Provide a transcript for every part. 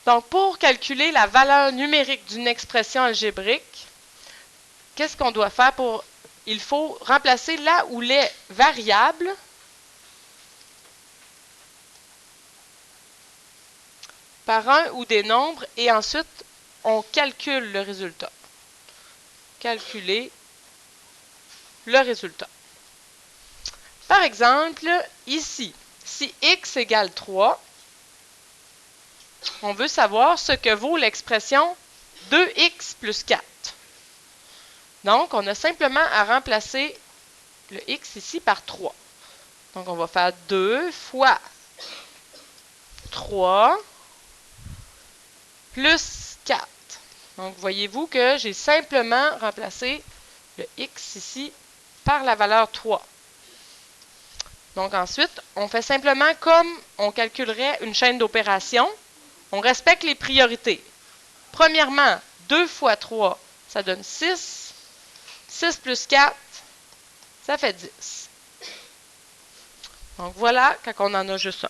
Donc, pour calculer la valeur numérique d'une expression algébrique, qu'est-ce qu'on doit faire pour... Il faut remplacer là où les variables par un ou des nombres et ensuite, on calcule le résultat. Calculer le résultat. Par exemple, ici, si x égale 3, on veut savoir ce que vaut l'expression 2x plus 4. Donc, on a simplement à remplacer le x ici par 3. Donc, on va faire 2 fois 3 plus 4. Donc, voyez-vous que j'ai simplement remplacé le x ici par la valeur 3. Donc, ensuite, on fait simplement comme on calculerait une chaîne d'opérations. On respecte les priorités. Premièrement, 2 fois 3, ça donne 6. 6 plus 4, ça fait 10. Donc, voilà quand on en a juste un.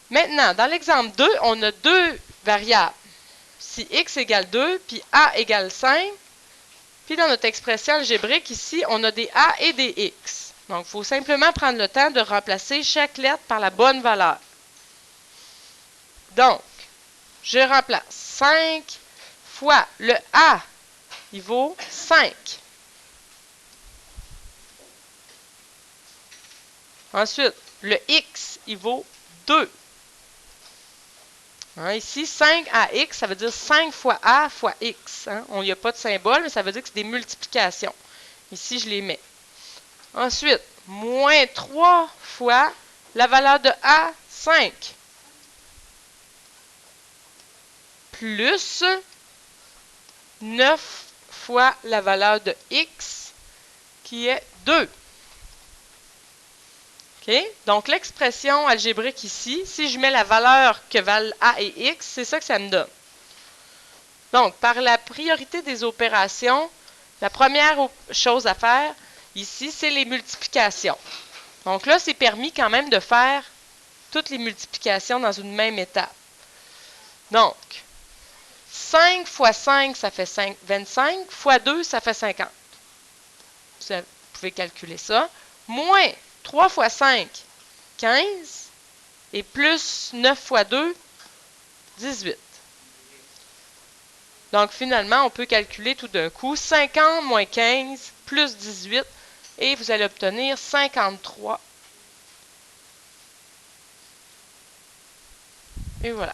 Maintenant, dans l'exemple 2, on a deux variables. Si x égale 2, puis a égale 5, puis dans notre expression algébrique ici, on a des a et des x. Donc, il faut simplement prendre le temps de remplacer chaque lettre par la bonne valeur. Donc, je remplace 5 fois le a, il vaut 5. Ensuite, le x, il vaut 2. Hein, ici, 5 à x, ça veut dire 5 fois a fois x. Hein. On n'y a pas de symbole, mais ça veut dire que c'est des multiplications. Ici, je les mets. Ensuite, moins 3 fois la valeur de a, 5. Plus 9 fois la valeur de x, qui est 2. Okay? Donc, l'expression algébrique ici, si je mets la valeur que valent a et x, c'est ça que ça me donne. Donc, par la priorité des opérations, la première chose à faire ici, c'est les multiplications. Donc là, c'est permis quand même de faire toutes les multiplications dans une même étape. Donc, 5 fois 5, ça fait 25, fois 2, ça fait 50. Vous pouvez calculer ça. Moins 3 fois 5, 15. Et plus 9 fois 2, 18. Donc, finalement, on peut calculer tout d'un coup 50 moins 15 plus 18 et vous allez obtenir 53. Et voilà.